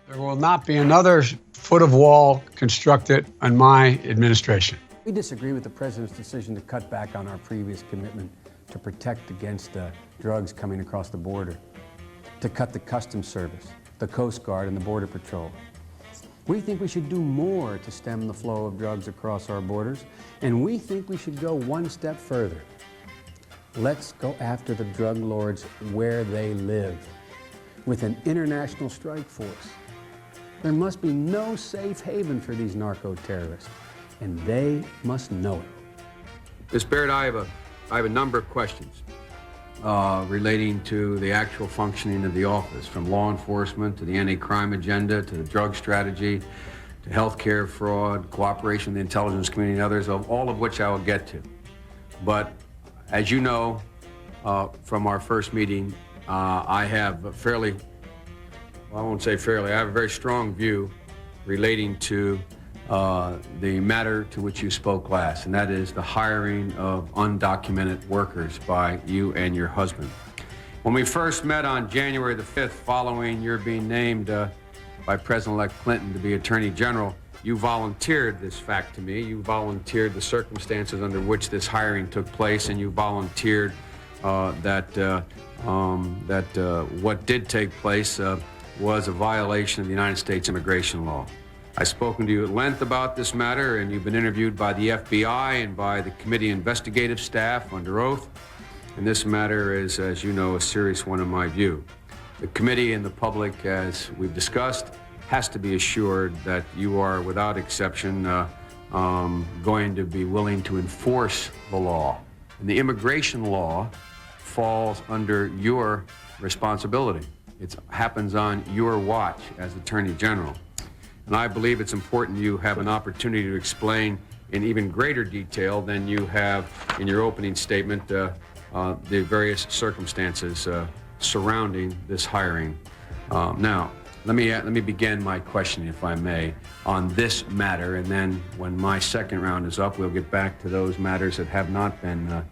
There will not be another foot of wall constructed on my administration. We disagree with the president's decision to cut back on our previous commitment to protect against drugs coming across the border, to cut the Customs Service, the Coast Guard, and the Border Patrol. We think we should do more to stem the flow of drugs across our borders, and we think we should go one step further. Let's go after the drug lords where they live, with an international strike force. There must be no safe haven for these narco-terrorists, and they must know it. Ms. Baird, I have a number of questions relating to the actual functioning of the office, from law enforcement to the anti-crime agenda to the drug strategy to healthcare fraud, cooperation with the intelligence community and others, all of which I will get to. But as you know from our first meeting, I have a fairly, well, I won't say fairly, I have a very strong view relating to the matter to which you spoke last, and that is the hiring of undocumented workers by you and your husband. When we first met on January the 5th, following your being named by President-elect Clinton to be Attorney General, you volunteered this fact to me. You volunteered the circumstances under which this hiring took place, and you volunteered that what did take place was a violation of the United States immigration law. I've spoken to you at length about this matter, and you've been interviewed by the FBI and by the committee investigative staff under oath. And this matter is, as you know, a serious one in my view. The committee and the public, as we've discussed, has to be assured that you are, without exception, going to be willing to enforce the law. And the immigration law falls under your responsibility. It happens on your watch as Attorney General. And I believe it's important you have an opportunity to explain in even greater detail than you have in your opening statement the various circumstances surrounding this hiring. Now, let me begin my questioning, if I may, on this matter, and then when my second round is up, we'll get back to those matters that have not been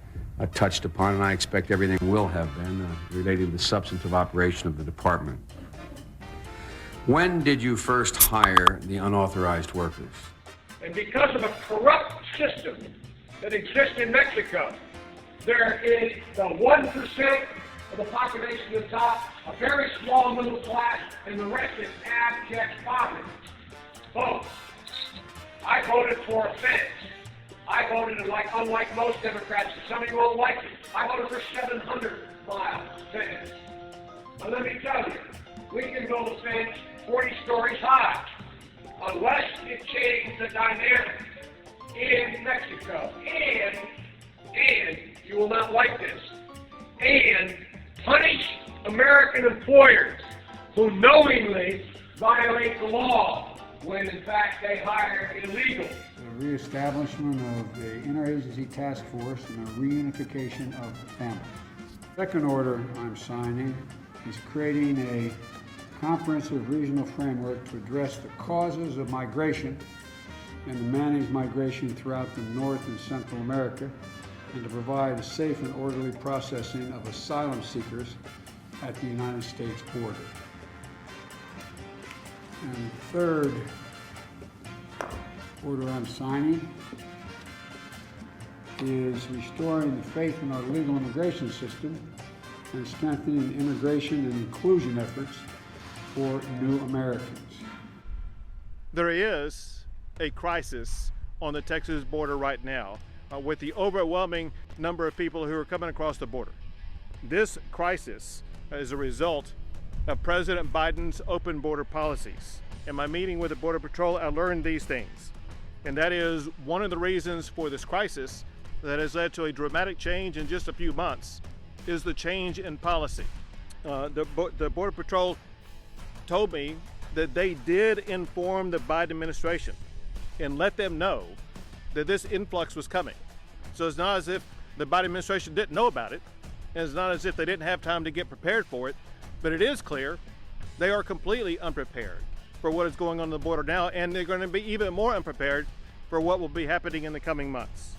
touched upon, and I expect everything will have been related to the substantive operation of the department. When did you first hire the unauthorized workers? And because of a corrupt system that exists in Mexico, there is the 1% of the population at the top, a very small middle class, and the rest is abject poverty. Folks, I voted for a fence. I voted, unlike most Democrats, and some of you won't like it, I voted for 700-mile fence. But let me tell you, we can build a fence 40 stories high, unless it changes the dynamic in Mexico. And you will not like this, and punish American employers who knowingly violate the law when in fact they hire illegal. The reestablishment of the interagency task force and the reunification of the families. Second order I'm signing is creating a comprehensive regional framework to address the causes of migration and to manage migration throughout the North and Central America, and to provide a safe and orderly processing of asylum seekers at the United States border. And third order I'm signing is restoring the faith in our legal immigration system and strengthening immigration and inclusion efforts for new Americans. There is a crisis on the Texas border right now with the overwhelming number of people who are coming across the border. This crisis is a result of President Biden's open border policies. In my meeting with the Border Patrol, I learned these things. And that is one of the reasons for this crisis that has led to a dramatic change in just a few months is the change in policy. The Border Patrol told me that they did inform the Biden administration and let them know that this influx was coming. So it's not as if the Biden administration didn't know about it, and it's not as if they didn't have time to get prepared for it, but it is clear they are completely unprepared for what is going on the border now, and they're going to be even more unprepared for what will be happening in the coming months.